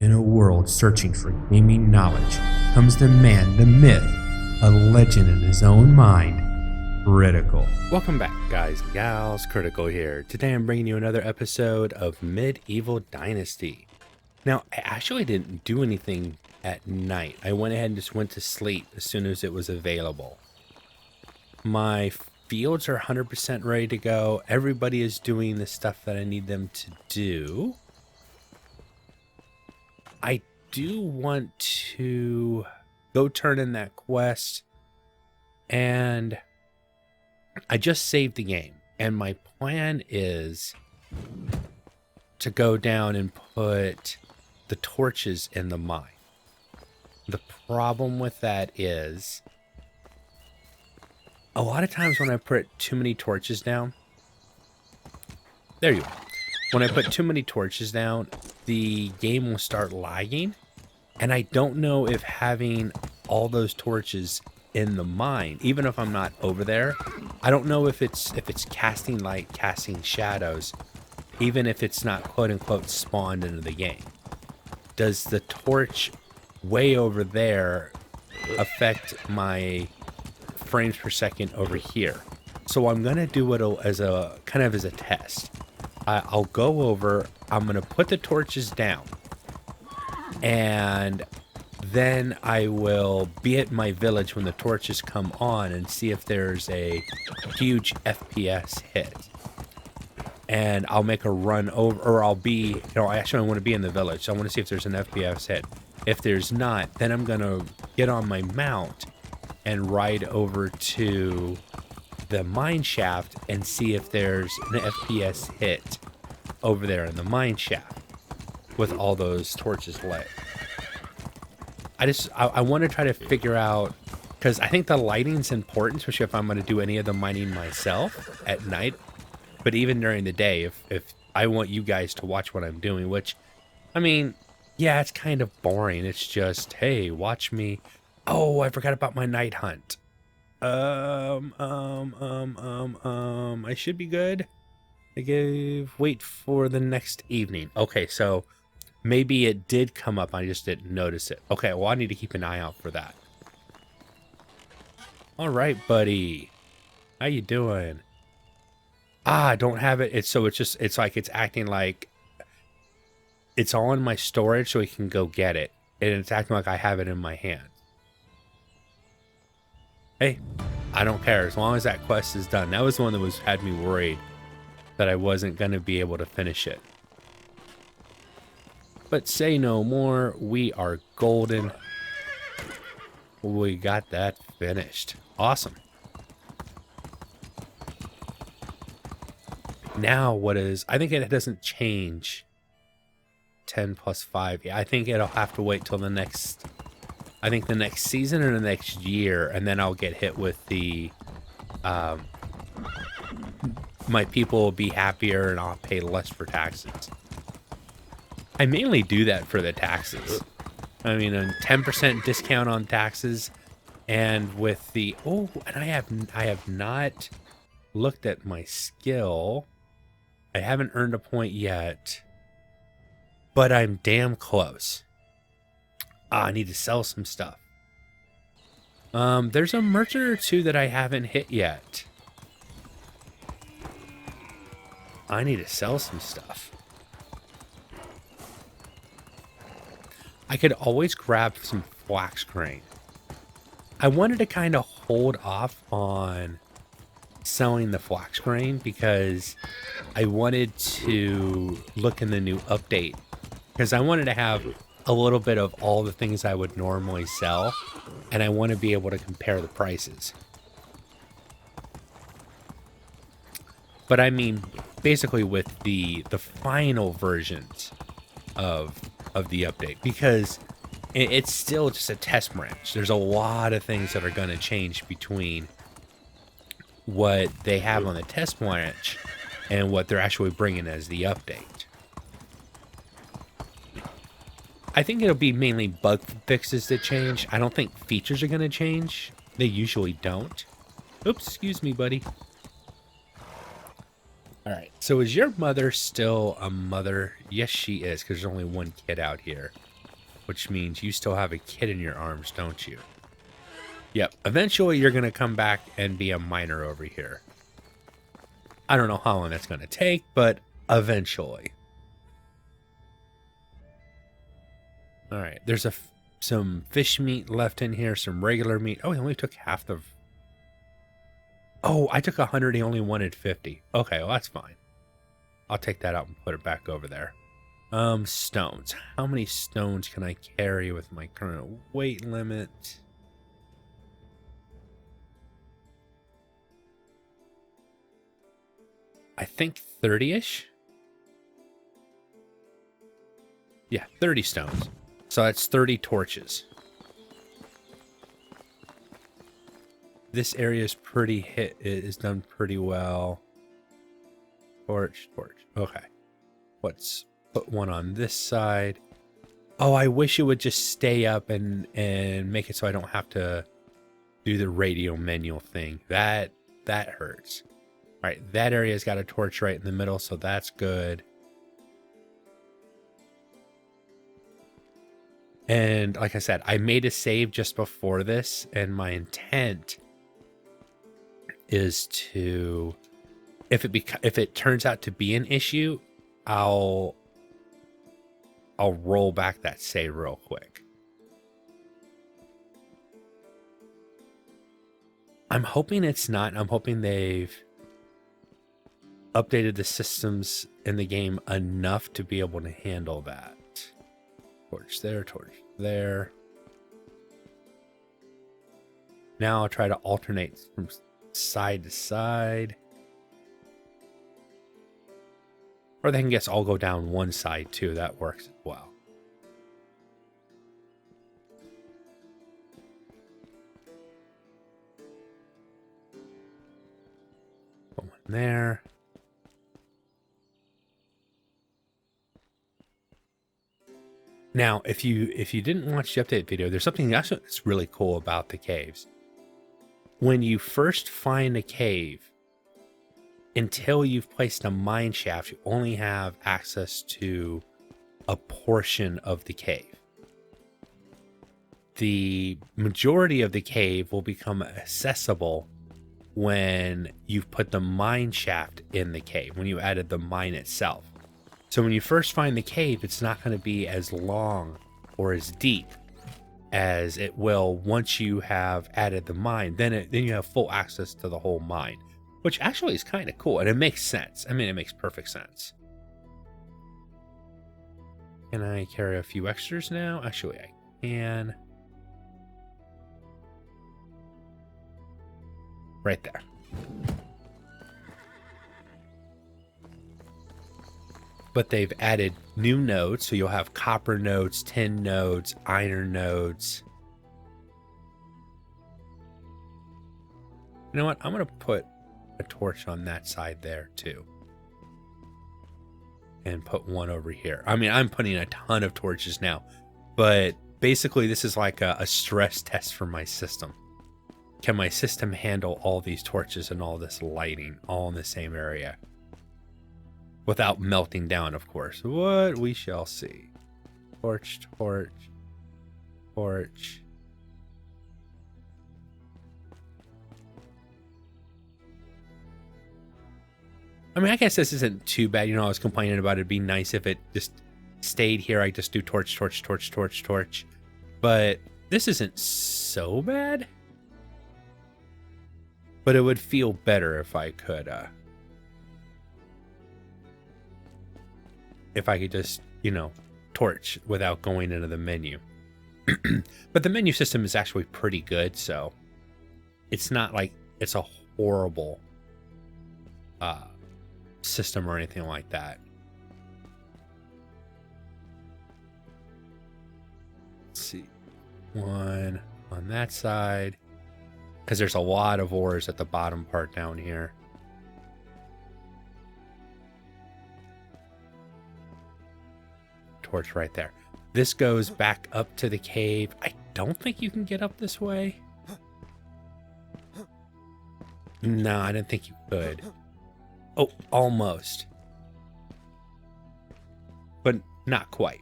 In a world searching for gaming knowledge comes the man, the myth, a legend in his own mind, Critical. Welcome back, guys and gals. Critical here. Today I'm bringing you another episode of Medieval Dynasty. Now, I actually didn't do anything at night. I went ahead and just went to sleep as soon as it was available. My fields are 100% ready to go. Everybody is doing the stuff that I need them to do. I do want to go turn in that quest, and I just saved the game, and my plan is to go down and put the torches in the mine. The problem with that is a lot of times when I put too many torches down, there you are. When I put too many torches down, the game will start lagging, and I don't know if having all those torches in the mine, even if I'm not over there, I don't know if it's casting light, casting shadows, even if it's not quote unquote spawned into the game. Does the torch way over there affect my frames per second over here? So I'm gonna do it as a kind of as a test. I'll go over, I'm gonna put the torches down, and then I will be at my village when the torches come on and see if there's a huge FPS hit. And I'll make a run over, or I'll be, actually I want to be in the village, so I want to see if there's an FPS hit. If there's not, then I'm going to get on my mount and ride over to the mine shaft and see if there's an FPS hit over there in the mine shaft with all those torches lit. I want to try to figure out, because I think the lighting's important, especially if I'm going to do any of the mining myself at night. But even during the day, if I want you guys to watch what I'm doing, which, I mean, yeah, it's kind of boring. It's just, hey, watch me. Oh, I forgot about my night hunt. I should be good. Wait for the next evening. Okay, so maybe it did come up. I just didn't notice it. Okay, well, I need to keep an eye out for that. All right, buddy. How you doing? I don't have it. It's like it's acting like it's all in my storage so we can go get it. And it's acting like I have it in my hand. Hey, I don't care. As long as that quest is done. That was the one that had me worried that I wasn't going to be able to finish it. But say no more. We are golden. We got that finished. Awesome. Now I think it doesn't change 10 plus 5. Yeah, I think it'll have to wait till the next season or the next year, and then I'll get hit with the my people will be happier and I'll pay less for taxes. I mainly do that for the taxes. I mean, a 10% discount on taxes, and with the and I have not looked at my skill. I haven't earned a point yet, but I'm damn close. I need to sell some stuff. There's a merchant or two that I haven't hit yet. I need to sell some stuff. I could always grab some flax grain. I wanted to kind of hold off on selling the flax grain because I wanted to look in the new update, because I wanted to have a little bit of all the things I would normally sell, and I want to be able to compare the prices. But I mean, basically with the final versions of the update, because it's still just a test branch. There's a lot of things that are going to change between what they have on the test branch and what they're actually bringing as the update. I think it'll be mainly bug fixes that change. I don't think features are going to change. They usually don't. Oops, excuse me, buddy. All right. So is your mother still a mother? Yes, she is, because there's only one kid out here. which means you still have a kid in your arms, don't you? Yep. Eventually, you're going to come back and be a miner over here. I don't know how long that's going to take, but eventually. All right. There's some fish meat left in here, some regular meat. Oh, he only took half the... Oh, I took 100. He only wanted 50. Okay, well, that's fine. I'll take that out and put it back over there. Stones. How many stones can I carry with my current weight limit? I think 30-ish. Yeah, 30 stones. So that's 30 torches. This area is is done pretty well. Torch. Okay. Let's put one on this side. Oh, I wish it would just stay up and make it so I don't have to do the radio manual thing. That hurts. All right, that area's got a torch right in the middle, so that's good. And like I said, I made a save just before this, and my intent is to, if it turns out to be an issue, I'll roll back that save real quick. I'm hoping it's not. I'm hoping they've updated the systems in the game enough to be able to handle that. Torch there, torch there. Now I'll try to alternate from side to side. Or they can guess all go down one side too. That works as well. Put one there. Now, if you didn't watch the update video, there's something else that's really cool about the caves. When you first find a cave, until you've placed a mine shaft, you only have access to a portion of the cave. The majority of the cave will become accessible when you've put the mine shaft in the cave, when you added the mine itself. So when you first find the cave, it's not going to be as long or as deep as it will once you have added the mine. Then you have full access to the whole mine, which actually is kind of cool, and it makes sense. I mean, it makes perfect sense. Can I carry a few extras now? Actually, I can. Right there. But they've added new nodes, so you'll have copper nodes, tin nodes, iron nodes. You know what? I'm going to put a torch on that side there too. And put one over here. I mean, I'm putting a ton of torches now, but basically this is like a stress test for my system. Can my system handle all these torches and all this lighting all in the same area? Without melting down, of course. What we shall see. Torch, torch, torch. I mean, I guess this isn't too bad. You know, I was complaining about it'd be nice if it just stayed here. I just do torch, torch, torch, torch, torch. But this isn't so bad. But it would feel better if I could, just, you know, torch without going into the menu. But the menu system is actually pretty good, so it's not like it's a horrible system or anything like that. Let's see. One on that side, because there's a lot of ores at the bottom part down here. Torch right there. This goes back up to the cave. I don't think you can get up this way. No, I didn't think you could. Oh, almost. But not quite.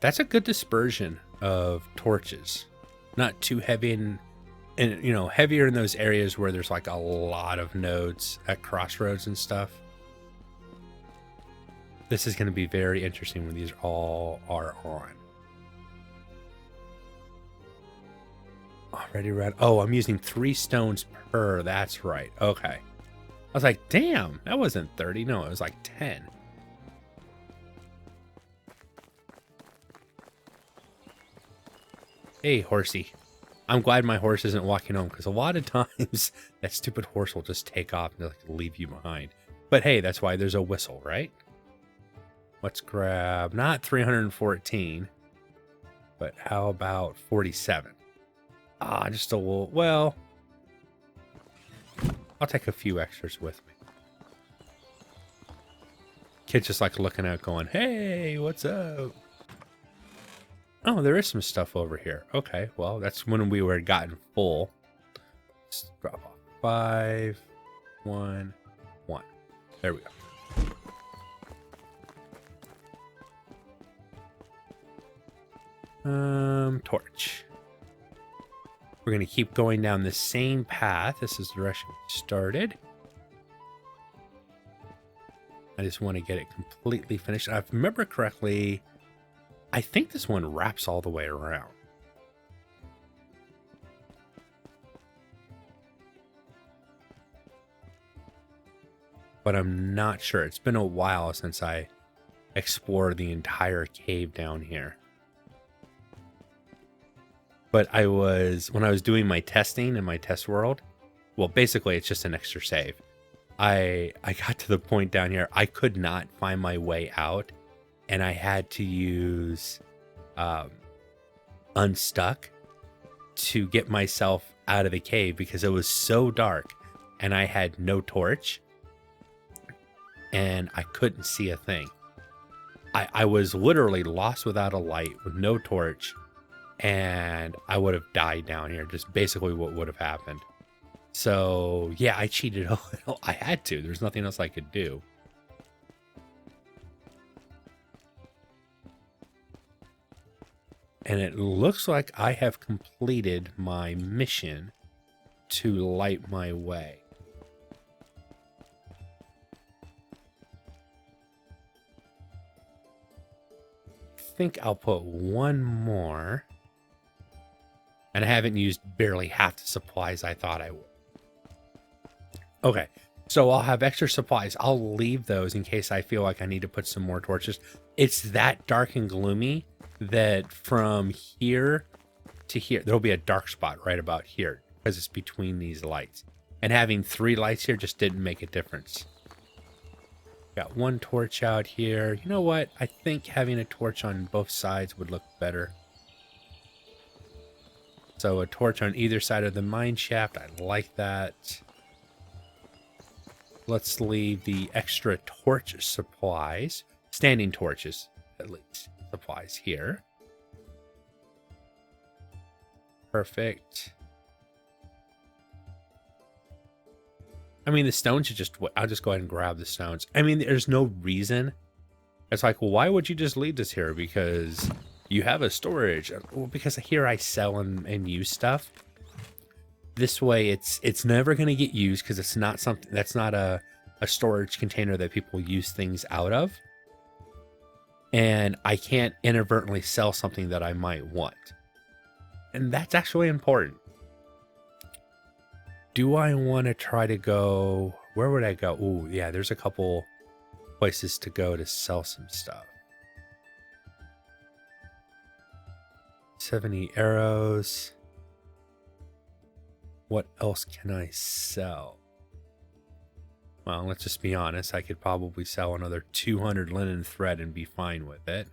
That's a good dispersion of torches. Not too heavy and you know, heavier in those areas where there's like a lot of nodes at crossroads and stuff. This is going to be very interesting when these all are on. Already red. Oh, I'm using 3 stones per. That's right. Okay. I was like, damn, that wasn't 30. No, it was like 10. Hey, horsey. I'm glad my horse isn't walking home, because a lot of times that stupid horse will just take off and like leave you behind. But hey, that's why there's a whistle, right? Let's grab not 314, but how about 47? Ah, just a little. Well, I'll take a few extras with me. Kid's just like looking out, going, "Hey, what's up?" Oh, there is some stuff over here. Okay, well, that's when we were gotten full. Let's drop off 5, 1, 1. There we go. Torch. We're going to keep going down the same path. This is the direction we started. I just want to get it completely finished. If I remember correctly, I think this one wraps all the way around. But I'm not sure. It's been a while since I explored the entire cave down here. But when I was doing my testing in my test world, well, basically it's just an extra save. I got to the point down here, I could not find my way out, and I had to use Unstuck to get myself out of the cave because it was so dark and I had no torch and I couldn't see a thing. I was literally lost without a light with no torch, and I would have died down here. Just basically what would have happened. So yeah, I cheated a little. I had to. There's nothing else I could do. And it looks like I have completed my mission to light my way. I think I'll put one more. And I haven't used barely half the supplies I thought I would. Okay, so I'll have extra supplies. I'll leave those in case I feel like I need to put some more torches. It's that dark and gloomy that from here to here, there'll be a dark spot right about here because it's between these lights. And having 3 lights here just didn't make a difference. Got 1 torch out here. You know what? I think having a torch on both sides would look better. So a torch on either side of the mine shaft. I like that. Let's leave the extra torch supplies, standing torches at least, supplies here. Perfect. I mean, the stones should just, I'll just go ahead and grab the stones. I mean, there's no reason. It's like, well, why would you just leave this here? Because you have a storage. Well, because here I sell and use stuff. This way, it's never going to get used because it's not something that's not a storage container that people use things out of. And I can't inadvertently sell something that I might want. And that's actually important. Do I want to try to go? Where would I go? Ooh, yeah, there's a couple places to go to sell some stuff. 70 arrows. What else can I sell? Well, let's just be honest. I could probably sell another 200 linen thread and be fine with it.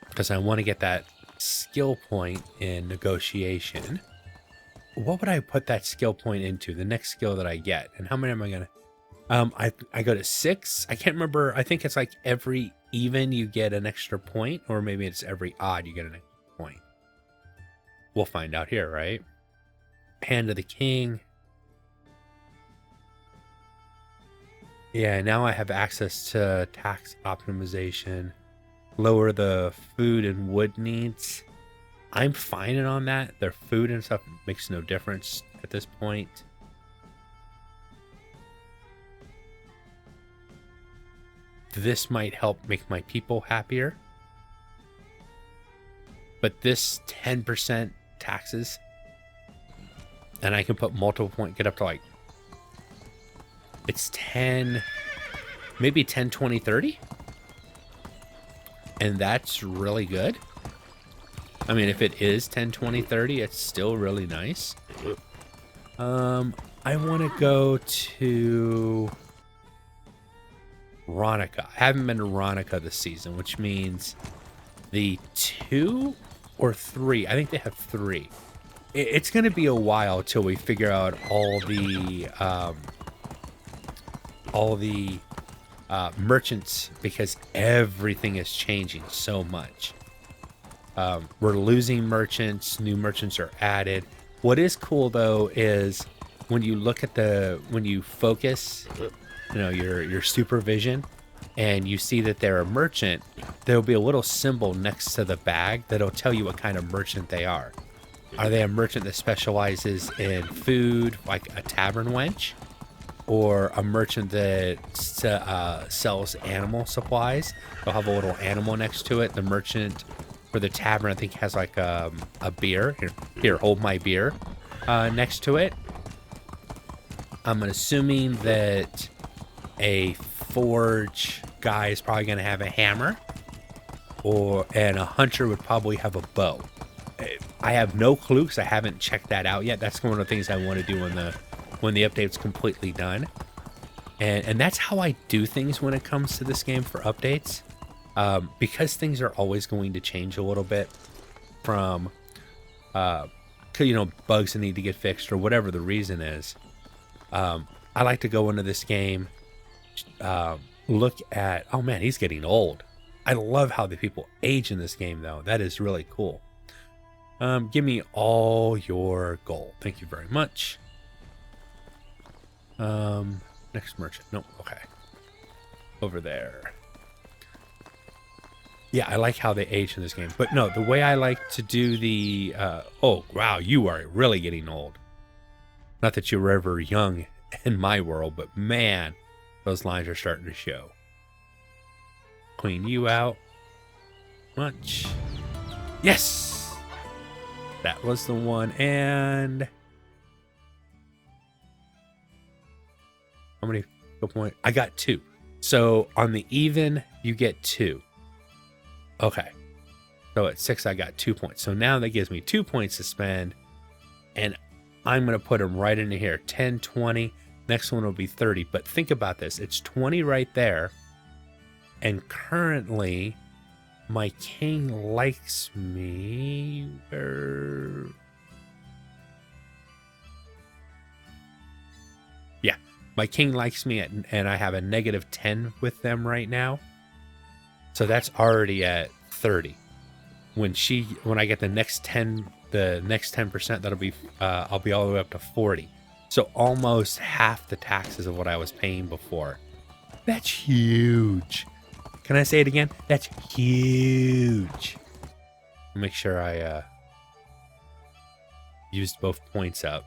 Because I want to get that skill point in negotiation. What would I put that skill point into? The next skill that I get. And how many am I going to... I go to 6. I can't remember. I think it's like every even you get an extra point. Or maybe it's every odd you get an extra point. We'll find out here, right? Hand of the King. Yeah, now I have access to tax optimization, lower the food and wood needs. I'm fine on that. Their food and stuff makes no difference at this point. This might help make my people happier. But this 10% taxes, and I can put multiple point, get up to like, it's 10, maybe 10, 20, 30. And that's really good. I mean, if it is 10, 20, 30, it's still really nice. I want to go to Ronica. I haven't been to Ronica this season, which means the 2 or 3. I think they have 3. It's going to be a while till we figure out all the merchants, because everything is changing so much. We're losing merchants. New merchants are added. What is cool though is when you look at when you focus, your supervision, and you see that they're a merchant, there'll be a little symbol next to the bag that'll tell you what kind of merchant they are. Are they a merchant that specializes in food, like a tavern wench? Or a merchant that sells animal supplies? They'll have a little animal next to it. The merchant for the tavern, I think, has like a beer. Here, hold my beer next to it. I'm assuming that a forge guy is probably going to have a hammer, and a hunter would probably have a bow. I have no clue because I haven't checked that out yet. That's one of the things I want to do when the update's completely done. And that's how I do things when it comes to this game for updates. Because things are always going to change a little bit from, bugs that need to get fixed or whatever the reason is. I like to go into this game, look at, oh man, he's getting old. I love how the people age in this game though. That is really cool. Give me all your gold. Thank you very much. Next merchant. Nope. Okay. Over there. Yeah, I like how they age in this game. But no, the way I like to do the... oh, wow, you are really getting old. Not that you were ever young in my world, but man, those lines are starting to show. Clean you out. Much. Yes! That was the one. And... how many points? I got 2. So on the even, you get 2. Okay. So at 6, I got 2 points. So now that gives me 2 points to spend. And I'm going to put them right into here. 10, 20. Next one will be 30. But think about this. It's 20 right there. And currently, my king likes me. Yeah. My king likes me, and I have a negative 10 with them right now. So that's already at 30. When I get the next 10%, that'll be I'll be all the way up to 40. So almost half the taxes of what I was paying before. That's huge. Can I say it again? That's huge. Make sure I used both points up.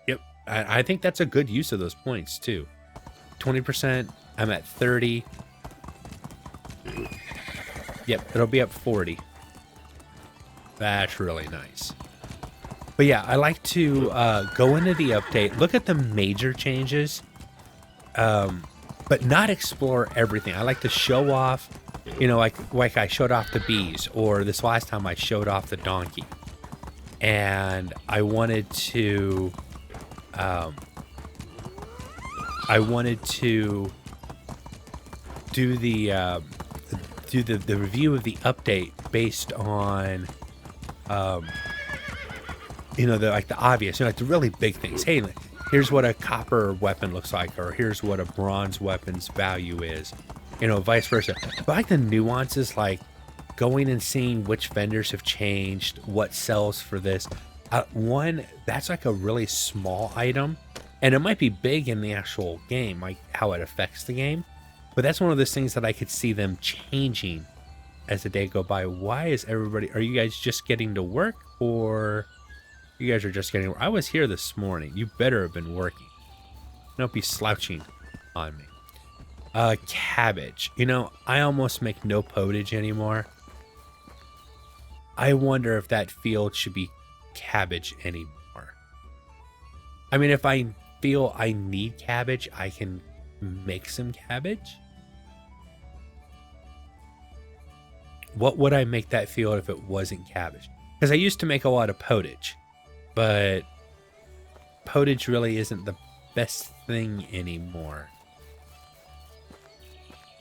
Yep, I think that's a good use of those points too. 20%. I'm at 30. Yep, it'll be up 40. That's really nice. But yeah, I like to go into the update, look at the major changes, but not explore everything. I like to show off, like I showed off the bees, or this last time I showed off the donkey. And I wanted to do the review of the update based on the obvious, like the really big things. Hey, here's what a copper weapon looks like, or here's what a bronze weapon's value is, vice versa. But I like the nuances, like going and seeing which vendors have changed, what sells for this. One that's like a really small item, And it might be big in the actual game, like how it affects the game. But that's one of those things that I could see them changing as the day go by. Why is everybody, are you guys just getting to work, or you guys are just getting to work? I was here this morning. You better have been working. Don't be slouching on me. Cabbage. You know, I almost make no potage anymore. I wonder if that field should be cabbage anymore. I mean, if I feel I need cabbage, I can make some cabbage. What would I make that field if it wasn't cabbage? Because I used to make a lot of potage, but potage really isn't the best thing anymore.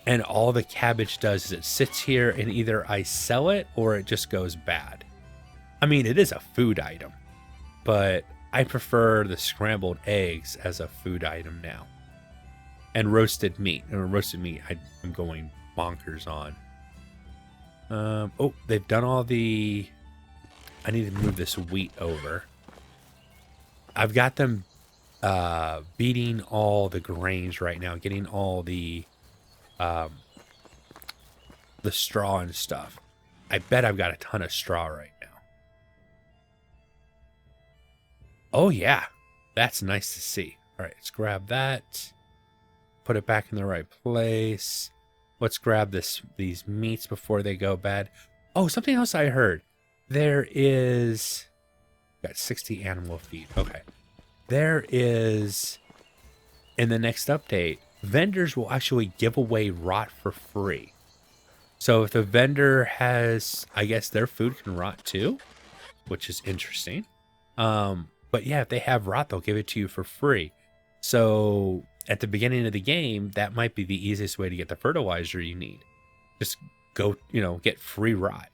And all the cabbage does is it sits here and either I sell it or it just goes bad. I mean, it is a food item, but I prefer the scrambled eggs as a food item now. And roasted meat. Roasted meat I'm going bonkers on. Oh, they've done all the... I need to move this wheat over. I've got them beating all the grains right now, getting all the straw and stuff. I bet I've got a ton of straw right now. Oh yeah, that's nice to see. All right, let's grab that. Put it back in the right place. Let's grab these meats before they go bad. Oh, something else I heard. There is... Got 60 animal feed. Okay. There is... In the next update, vendors will actually give away rot for free. So if the vendor has... I guess their food can rot too, which is interesting. But yeah, if they have rot, they'll give it to you for free. So at the beginning of the game, that might be the easiest way to get the fertilizer you need. Just go, get free rot.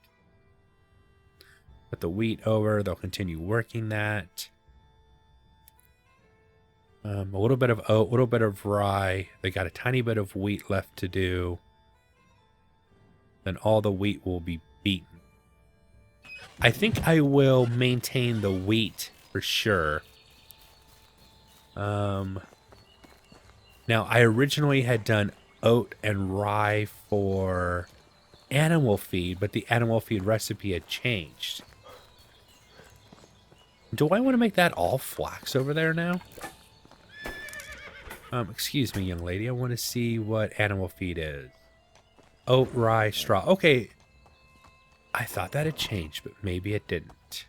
Put the wheat over. They'll continue working that. A little bit of oat, a little bit of rye. They got a tiny bit of wheat left to do. Then all the wheat will be beaten. I think I will maintain the wheat for sure. Now, I originally had done oat and rye for animal feed, but the animal feed recipe had changed. Do I want to make that all flax over there now? Excuse me, young lady. I want to see what animal feed is. Oat, rye, straw. Okay. I thought that had changed, but maybe it didn't.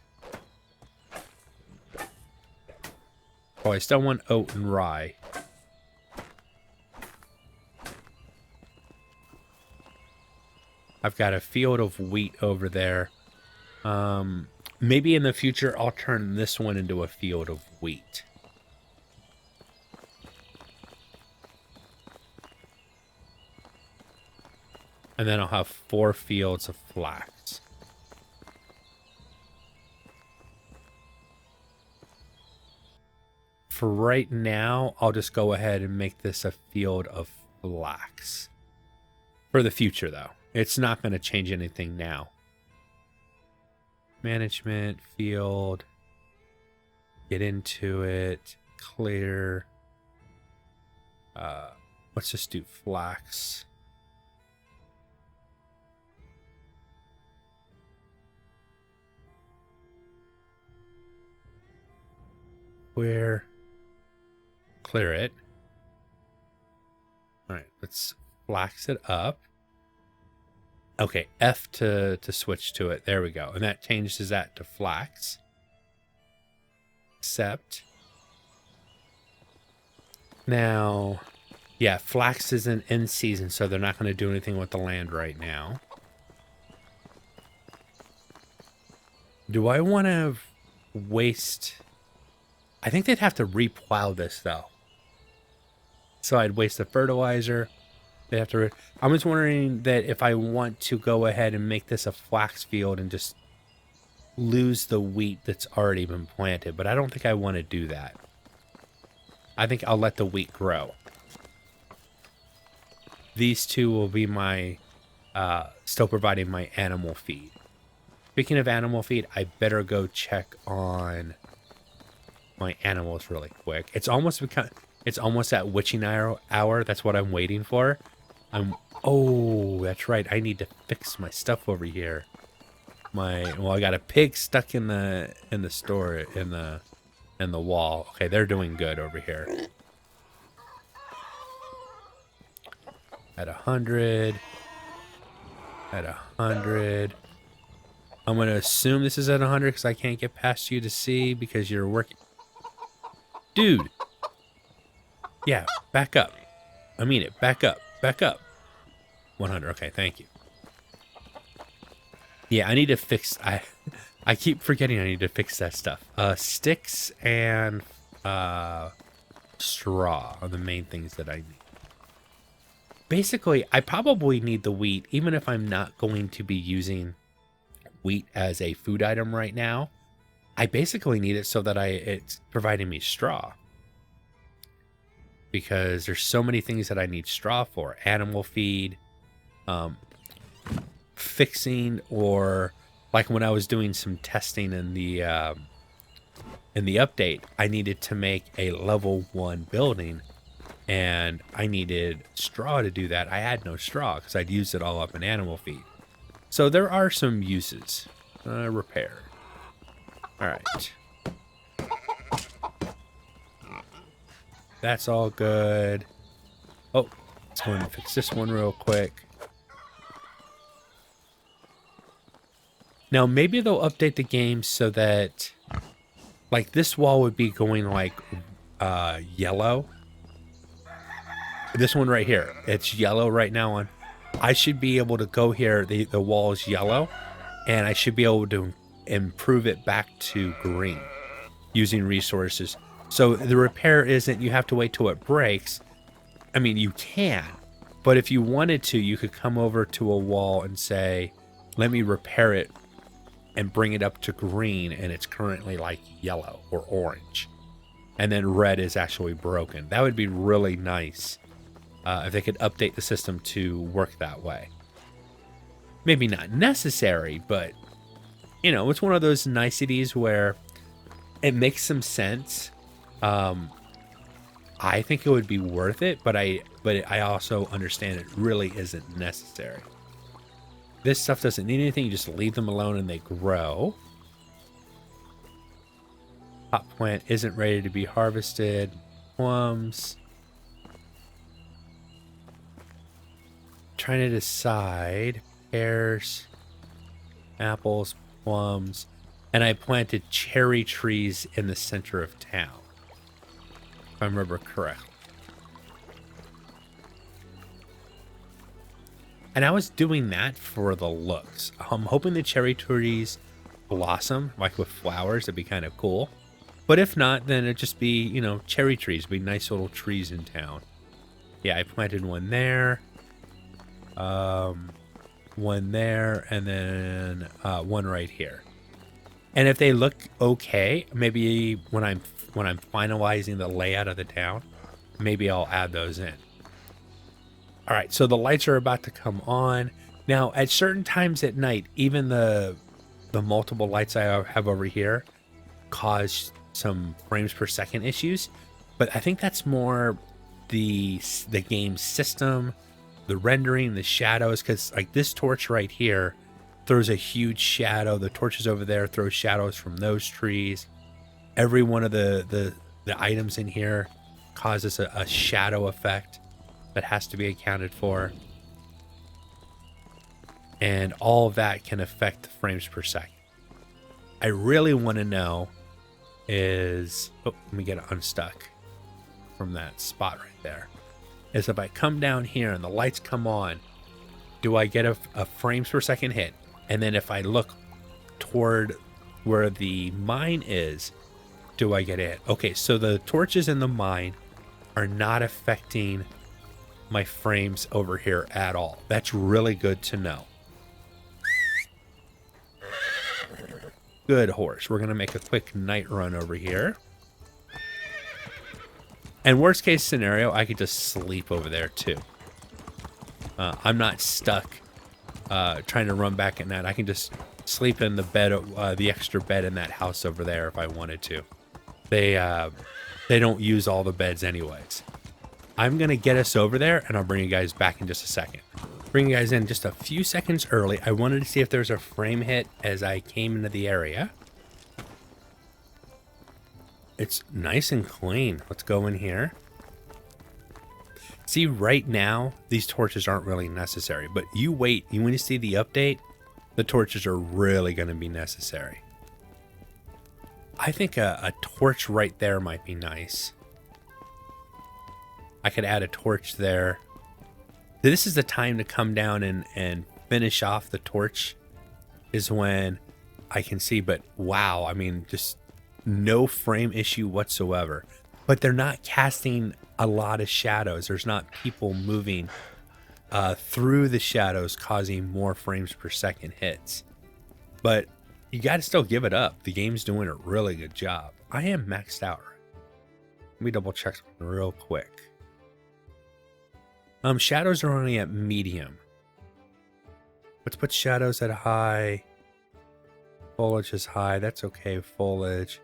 Oh, I still want oat and rye. I've got a field of wheat over there. Maybe in the future, I'll turn this one into a field of wheat. And then I'll have 4 fields of flax. For right now, I'll just go ahead and make this a field of flax. For the future, though. It's not going to change anything now. Management, field. Get into it. Clear. Let's just do flax. Clear it. All right, let's flax it up. Okay, F to switch to it. There we go. And that changes that to flax. Accept. Now, yeah, flax isn't in season, so they're not going to do anything with the land right now. Do I want to waste... I think they'd have to replow this, though. So I'd waste the fertilizer. They have to... I was wondering that if I want to go ahead and make this a flax field and just lose the wheat that's already been planted. But I don't think I want to do that. I think I'll let the wheat grow. These two will be my... still providing my animal feed. Speaking of animal feed, I better go check on... my animals really quick. It's almost at witching hour. That's what I'm waiting for. Oh, that's right. I need to fix my stuff over here. I got a pig stuck in the store in the wall. Okay, they're doing good over here. At 100. At 100. I'm going to assume this is at 100 because I can't get past you to see because you're working. Dude. Yeah, back up. I mean it. Back up. Back up. 100. Okay, thank you. Yeah, I need to fix... I keep forgetting I need to fix that stuff. Sticks and straw are the main things that I need. Basically, I probably need the wheat, even if I'm not going to be using wheat as a food item right now. I basically need it so that it's providing me straw. Because there's so many things that I need straw for. Animal feed, fixing, or like when I was doing some testing in the update, I needed to make a level 1 building. And I needed straw to do that. I had no straw because I'd used it all up in animal feed. So there are some uses. Repair. All right. That's all good. Oh, let's go and fix this one real quick. Now, maybe they'll update the game so that, like, this wall would be going, like, yellow. This one right here, it's yellow right now on. I should be able to go here, the wall is yellow, and I should be able to improve it back to green using resources. So the repair isn't you have to wait till it breaks. I mean, you can, but if you wanted to, you could come over to a wall and say, let me repair it and bring it up to green, and it's currently like yellow or orange. And then red is actually broken. That would be really nice. If they could update the system to work that way. Maybe not necessary, but, you know, it's one of those niceties where it makes some sense. I think it would be worth it, but I also understand it really isn't necessary. This stuff doesn't need anything. You just leave them alone and they grow. Hot plant isn't ready to be harvested. Plums. Trying to decide pears, apples, plums, and I planted cherry trees in the center of town, if I remember correctly. And I was doing that for the looks. I'm hoping the cherry trees blossom, like with flowers. That'd be kind of cool. But if not, then it'd just be, you know, cherry trees. It'd be nice little trees in town. Yeah, I planted one there. One there, and then one right here. And if they look okay, maybe when I'm finalizing the layout of the town, maybe I'll add those in. All right, so the lights are about to come on. Now, at certain times at night, even the multiple lights I have over here cause some frames per second issues, but I think that's more the game's system, the rendering, the shadows, because like this torch right here throws a huge shadow. The torches over there throw shadows from those trees. Every one of the items in here causes a shadow effect that has to be accounted for. And all of that can affect the frames per second. I really want to know is... Oh, let me get it unstuck from that spot right there. Is if I come down here and the lights come on, do I get a frames per second hit? And then if I look toward where the mine is, do I get a hit? Okay, so the torches in the mine are not affecting my frames over here at all. That's really good to know. Good horse. We're going to make a quick night run over here. And worst case scenario, I could just sleep over there too. I'm not stuck trying to run back at night. I can just sleep in the bed, the extra bed in that house over there if I wanted to. They don't use all the beds anyways. I'm going to get us over there, and I'll bring you guys back in just a second. Bring you guys in just a few seconds early. I wanted to see if there's a frame hit as I came into the area. It's nice and clean. Let's go in here. See, right now, these torches aren't really necessary, but you wait. When you see the update, the torches are really going to be necessary. I think a torch right there might be nice. I could add a torch there. This is the time to come down and finish off the torch is when I can see, but wow, I mean, just no frame issue whatsoever. But they're not casting a lot of shadows. There's not people moving through the shadows causing more frames per second hits. But you got to still give it up. The game's doing a really good job. I am maxed out. Let me double check something real quick. Shadows are only at medium. Let's put shadows at high. Foliage is high. That's okay. Foliage.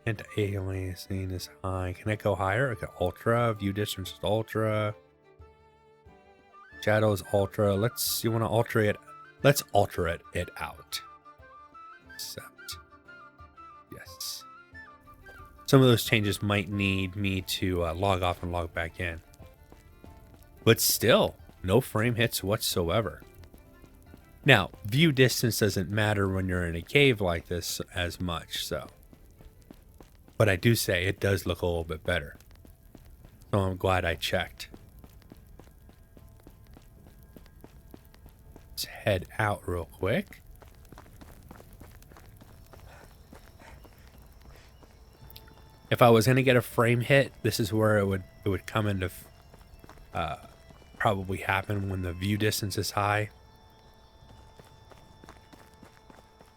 Anti-aliasing is high. Can I go higher? Okay, ultra. View distance is ultra. Shadows ultra. You want to alter it? Let's alter it out. Accept. Yes. Some of those changes might need me to log off and log back in. But still, no frame hits whatsoever. Now, view distance doesn't matter when you're in a cave like this as much, so. But I do say it does look a little bit better. So I'm glad I checked. Let's head out real quick. If I was going to get a frame hit, this is where it would come into probably happen when the view distance is high.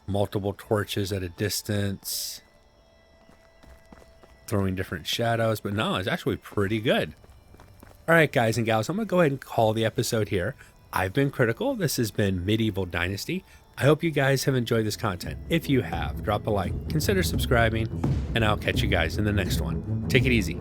Multiple torches at a distance. Throwing different shadows, but no, it's actually pretty good. All right, guys and gals, I'm going to go ahead and call the episode here. I've been Critical. This has been Medieval Dynasty. I hope you guys have enjoyed this content. If you have, drop a like, consider subscribing, and I'll catch you guys in the next one. Take it easy.